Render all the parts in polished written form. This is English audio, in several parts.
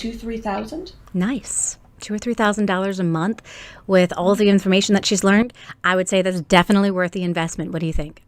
$2,000-3,000. Nice. $2,000 or $3,000 a month with all the information that she's learned. I would say that's definitely worth the investment. What do you think?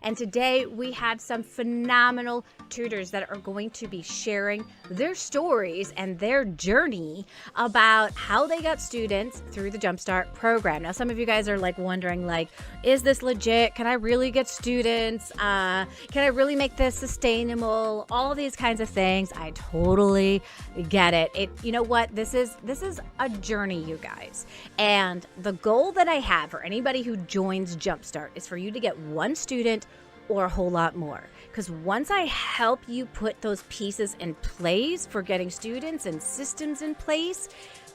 And today we have some phenomenal tutors that are going to be sharing their stories and their journey about how they got students through the Jumpstart program. Now, some of you guys are wondering, is this legit? Can I really get students? Can I really make this sustainable? All of these kinds of things. I totally get it. You know what? This is a journey, you guys. And the goal that I have for anybody who joins Jumpstart is for you to get one student or a whole lot more. Because once I help you put those pieces in place for getting students and systems in place,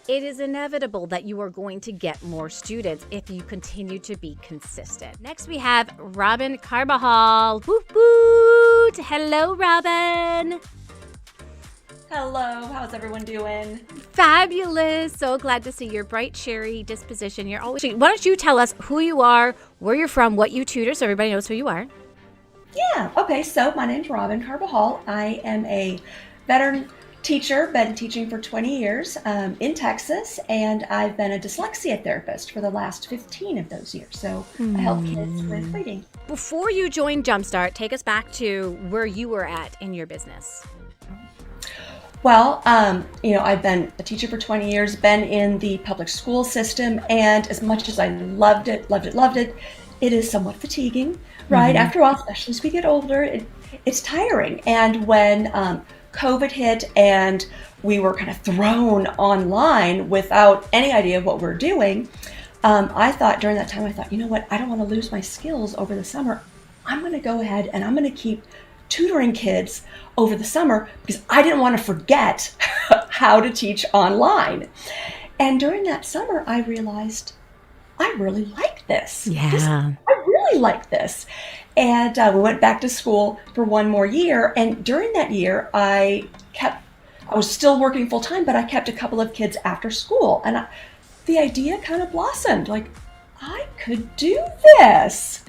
it is inevitable that you are going to get more students if you continue to be consistent. Next, we have Robin Carbajal. Woot woot! Hello, Robin. Hello, how's everyone doing? Fabulous. So glad to see your bright, cheery disposition. You're always. Why don't you tell us who you are, where you're from, what you tutor, so everybody knows who you are. Yeah, okay, so my name's Robin Carbajal. I am a veteran teacher, been teaching for 20 years in Texas, and I've been a dyslexia therapist for the last 15 of those years. So I help kids with reading. Before you joined Jumpstart, take us back to where you were at in your business. Well, I've been a teacher for 20 years, been in the public school system, and as much as I loved it, it is somewhat fatiguing, right? After a while, especially as we get older, it's tiring. And when COVID hit and we were kind of thrown online without any idea of what we're doing, during that time, I thought, you know what, I don't want to lose my skills over the summer. I'm going to go ahead and I'm going to keep tutoring kids over the summer because I didn't want to forget how to teach online. And during that summer, I realized I really like this. Yeah. I really like this. And we went back to school for one more year. And during that year, I was still working full time, but I kept a couple of kids after school. And the idea kind of blossomed, I could do this.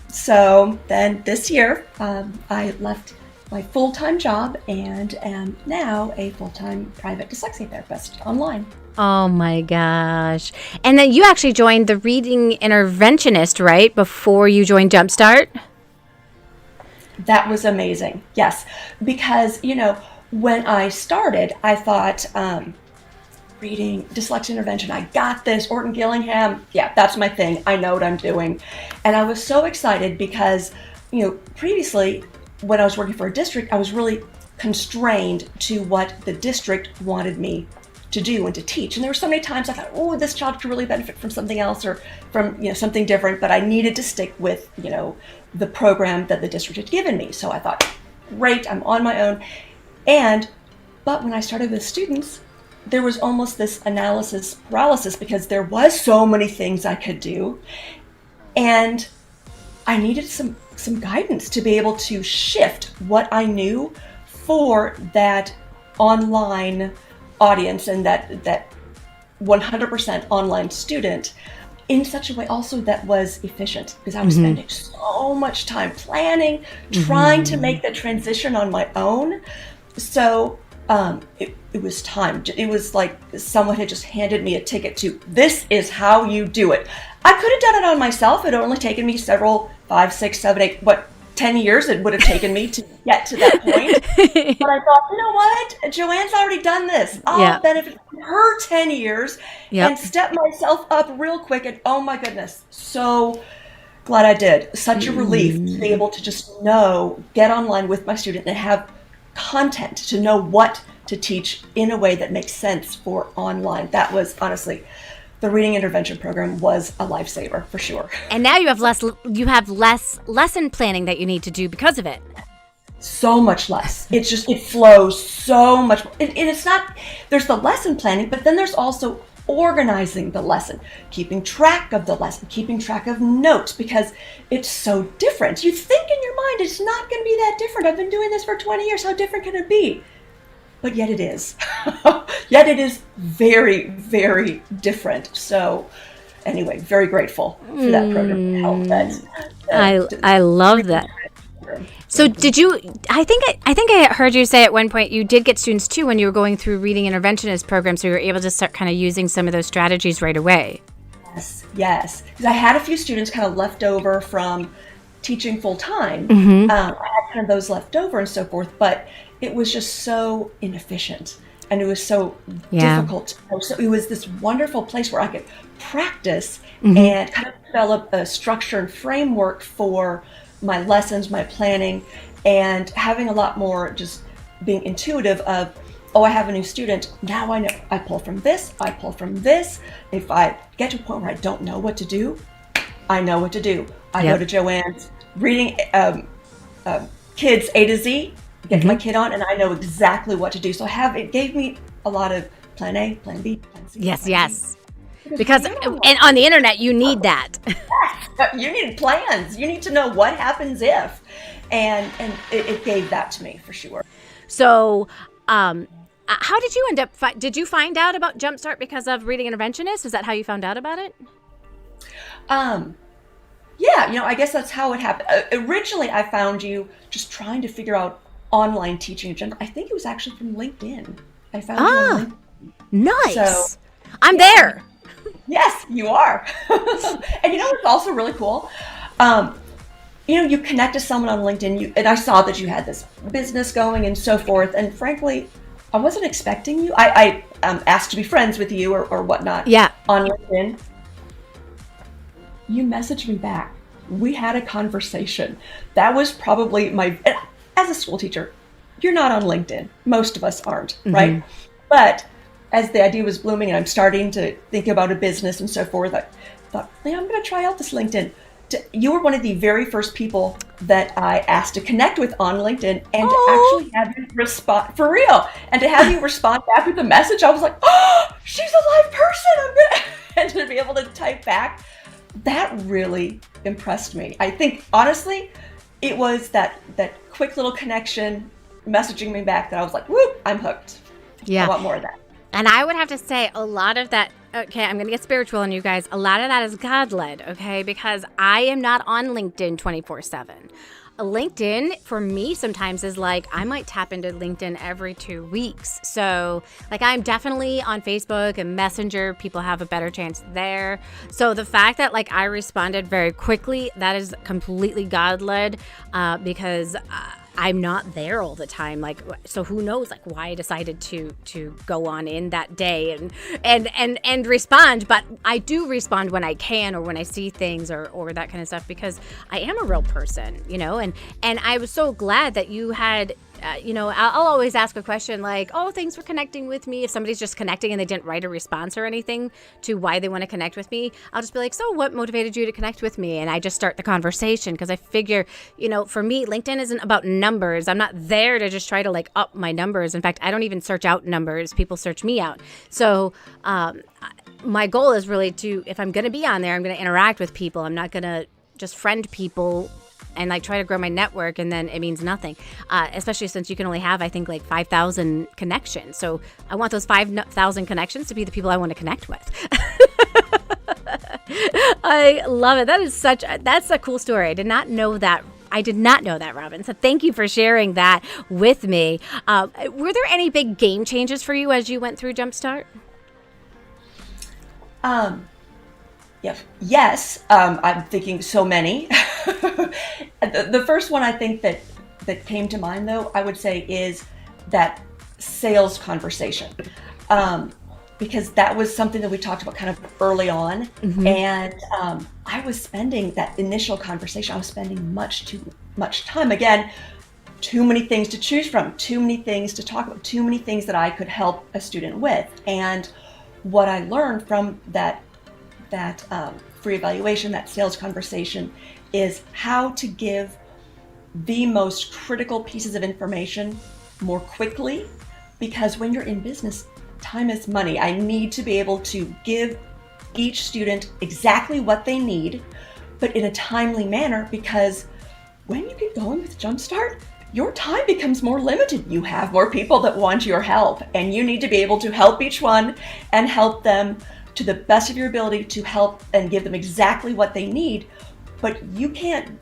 So then this year, I left my full-time job and am now a full-time private dyslexia therapist online. Oh my gosh. And then you actually joined the reading interventionist, right? Before you joined Jumpstart? That was amazing. Yes. Because, when I started, I thought, reading, dyslexia intervention, I got this, Orton Gillingham. Yeah, that's my thing. I know what I'm doing. And I was so excited because, previously when I was working for a district, I was really constrained to what the district wanted me to do and to teach. And there were so many times I thought, oh, this child could really benefit from something else or from, something different, but I needed to stick with, the program that the district had given me. So I thought, great, I'm on my own. But when I started with students, there was almost this analysis paralysis because there was so many things I could do. And I needed some guidance to be able to shift what I knew for that online audience and that 100% online student in such a way also that was efficient, because I was spending so much time planning, trying to make the transition on my own. So it was time. It was like someone had just handed me a ticket to, this is how you do it. I could have done it on myself. It had only taken me 5, 6, 7, 8, 10 years it would have taken me to get to that point. But I thought, you know what? Joanne's already done this. I'll benefit from her 10 years and step myself up real quick. And oh my goodness, so glad I did. Such a relief to be able to just get online with my student and have content to know what to teach in a way that makes sense for online. That was honestly, the reading intervention program was a lifesaver for sure. And now you have less lesson planning that you need to do because of it. So much less. It flows so much. And it's not, there's the lesson planning, but then there's also organizing the lesson, keeping track of the lesson, keeping track of notes, because it's so different. You think in your mind, it's not going to be that different. I've been doing this for 20 years. How different can it be? but yet it is. Yet it is very, very different. So anyway, very grateful for that program to help that. I love that. So did you, I think I heard you say at one point you did get students too when you were going through reading interventionist programs, so you were able to start kind of using some of those strategies right away. Yes. Because I had a few students kind of left over from teaching full time. I had kind of those left over and so forth, but it was just so inefficient and it was so difficult. So it was this wonderful place where I could practice and kind of develop a structure and framework for my lessons, my planning, and having a lot more just being intuitive of, oh, I have a new student. Now I know I pull from this, I pull from this. If I get to a point where I don't know what to do, I know what to do. I go to Joanne's reading kids A to Z, get my kid on, and I know exactly what to do. So it gave me a lot of plan A, plan B, plan C. Yes. Because and on the internet, you need that. You need plans. You need to know what happens if. And it gave that to me for sure. So how did you end up, did you find out about Jumpstart because of Reading Interventionist? Is that how you found out about it? Yeah, I guess that's how it happened. Originally, I found you just trying to figure out online teaching in general. I think it was actually from LinkedIn. I found you on LinkedIn. Nice. So, I'm there. Yes, you are. And what's also really cool? You connect to someone on LinkedIn, and I saw that you had this business going and so forth. And frankly, I wasn't expecting you. I asked to be friends with you or whatnot on LinkedIn. You messaged me back. We had a conversation. That was probably as a school teacher, you're not on LinkedIn. Most of us aren't, right? But as the idea was blooming and I'm starting to think about a business and so forth, I thought, I'm going to try out this LinkedIn. You were one of the very first people that I asked to connect with on LinkedIn and to actually have you respond, for real, and to have you respond back with a message. I was like, oh, she's a live person. And to be able to type back, that really impressed me. I think, honestly, it was that quick little connection, messaging me back that I was like, whoop, I'm hooked. I want more of that. And I would have to say a lot of that, okay, I'm going to get spiritual on you guys. A lot of that is God-led, okay? Because I am not on LinkedIn 24/7. LinkedIn for me sometimes is like, I might tap into LinkedIn every 2 weeks. So like I'm definitely on Facebook and Messenger. People have a better chance there. So the fact that like I responded very quickly, that is completely God-led because I'm not there all the time. Like, so who knows like why I decided to go on in that day and respond. But I do respond when I can or when I see things or that kind of stuff because I am a real person, and I was so glad that you had I'll always ask a question like, oh, thanks for connecting with me. If somebody's just connecting and they didn't write a response or anything to why they want to connect with me, I'll just be like, so what motivated you to connect with me? And I just start the conversation because I figure, for me, LinkedIn isn't about numbers. I'm not there to just try to like up my numbers. In fact, I don't even search out numbers. People search me out. So my goal is really if I'm going to be on there, I'm going to interact with people. I'm not going to just friend people and like try to grow my network and then it means nothing, especially since you can only have, I think, like 5,000 connections. So I want those 5,000 connections to be the people I want to connect with. I love it. That's a cool story. I did not know that, Robin. So thank you for sharing that with me. Were there any big game changes for you as you went through Jumpstart? Yes. I'm thinking so many. The first one I think that came to mind, though, I would say is that sales conversation. Because that was something that we talked about kind of early on. And I was spending that initial conversation, I was spending much too much time. Again, too many things to choose from, too many things to talk about, too many things that I could help a student with. And what I learned from that free evaluation, that sales conversation, is how to give the most critical pieces of information more quickly, because when you're in business, time is money. I need to be able to give each student exactly what they need, but in a timely manner, because when you get going with Jumpstart, your time becomes more limited. You have more people that want your help, and you need to be able to help each one and help them to the best of your ability to help and give them exactly what they need. But you can't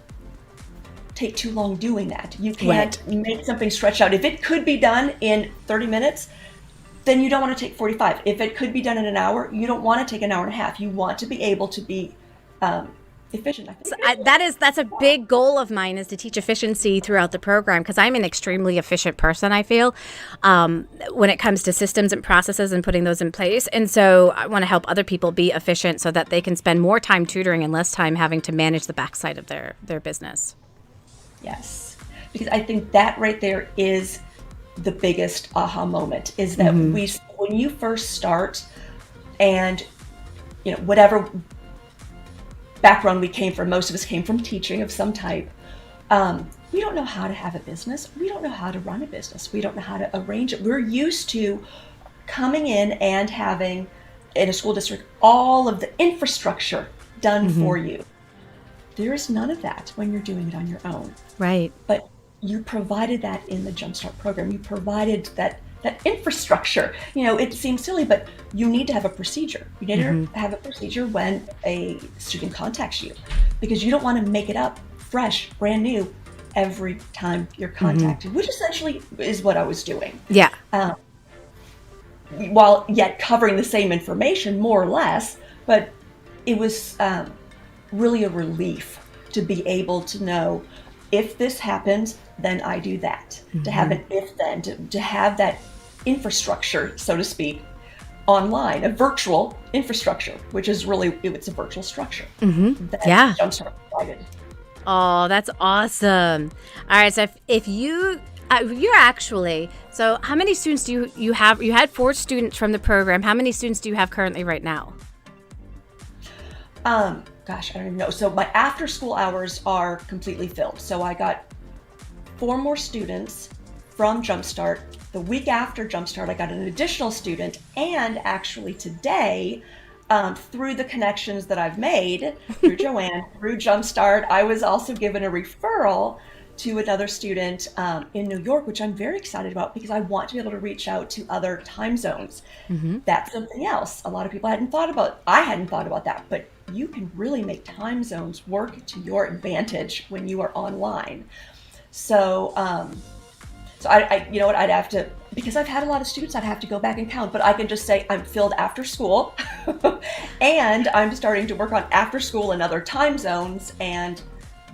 take too long doing that. You can't make something stretch out. If it could be done in 30 minutes, then you don't want to take 45. If it could be done in an hour, you don't want to take an hour and a half. You want to be able to be efficient. I think That's a big goal of mine, is to teach efficiency throughout the program, because I'm an extremely efficient person, I feel, when it comes to systems and processes and putting those in place. And so I want to help other people be efficient so that they can spend more time tutoring and less time having to manage the backside of their business. Yes, because I think that right there is the biggest aha moment, is that when you first start, and whatever background we came from, most of us came from teaching of some type. We don't know how to have a business. We don't know how to run a business. We don't know how to arrange it. We're used to coming in and having, in a school district, all of the infrastructure done for you. There is none of that when you're doing it on your own. Right. But you provided that in the Jumpstart program. You provided that infrastructure. It seems silly, but you need to have a procedure. You need to have a procedure when a student contacts you, because you don't want to make it up fresh, brand new, every time you're contacted, which essentially is what I was doing. Yeah. While yet covering the same information, more or less, but it was really a relief to be able to know, if this happens, then I do that. To have an if-then, to have that infrastructure, so to speak, online, a virtual infrastructure, which is really, it's a virtual structure that Jumpstart provided. Oh, that's awesome. All right, so if you're actually, so how many students do you have? You had 4 students from the program. How many students do you have currently right now? Gosh, I don't even know. So my after school hours are completely filled. So I got 4 more students from Jumpstart. The week after Jumpstart, I got an additional student. And actually today, through the connections that I've made through Joanne, through Jumpstart, I was also given a referral to another student in New York, which I'm very excited about, because I want to be able to reach out to other time zones. That's something else a lot of people hadn't thought about. I hadn't thought about that, but you can really make time zones work to your advantage when you are online. So, I you know what, I'd have to, because I've had a lot of students, I'd have to go back and count, but I can just say I'm filled after school and I'm starting to work on after school in other time zones, and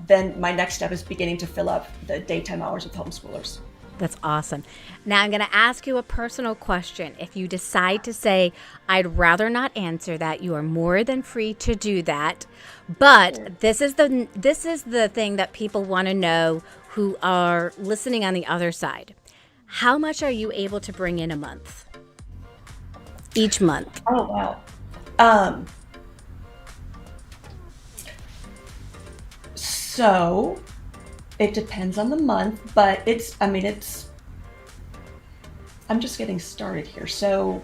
then my next step is beginning to fill up the daytime hours with homeschoolers. That's awesome. Now I'm going to ask you a personal question. If you decide to say, I'd rather not answer that, you are more than free to do that. But this is the thing that people want to know who are listening on the other side. How much are you able to bring in a month? Each month? Oh, wow. So it depends on the month, but I'm just getting started here. So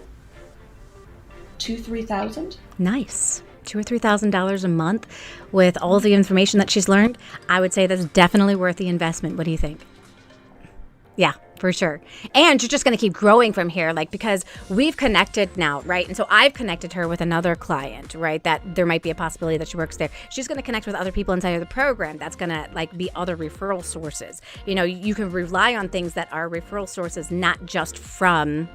$2,000-3,000. Nice. $2,000 or $3,000 a month with all the information that she's learned. I would say that's definitely worth the investment. What do you think? Yeah, for sure. And you're just going to keep growing from here, because we've connected now, right? And so I've connected her with another client, right? That there might be a possibility that she works there. She's going to connect with other people inside of the program. That's going to be other referral sources. You can rely on things that are referral sources, not just from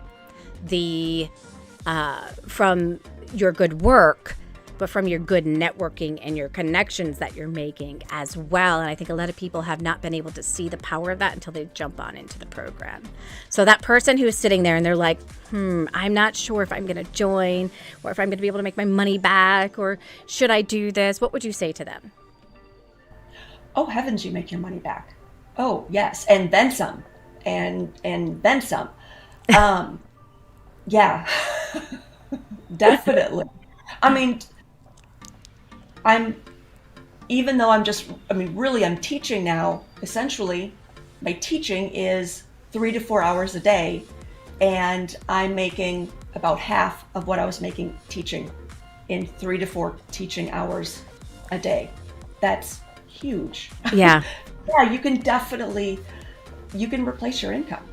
from your good work, but from your good networking and your connections that you're making as well. And I think a lot of people have not been able to see the power of that until they jump on into the program. So that person who is sitting there and they're like, I'm not sure if I'm going to join, or if I'm going to be able to make my money back, or should I do this? What would you say to them? Oh, heavens, you make your money back. Oh, yes. And then some. And then some. Yeah, definitely. Even though I'm teaching now, essentially, my teaching is 3 to 4 hours a day, and I'm making about half of what I was making teaching in 3 to 4 teaching hours a day. That's huge. Yeah. Yeah, you can definitely you can replace your income.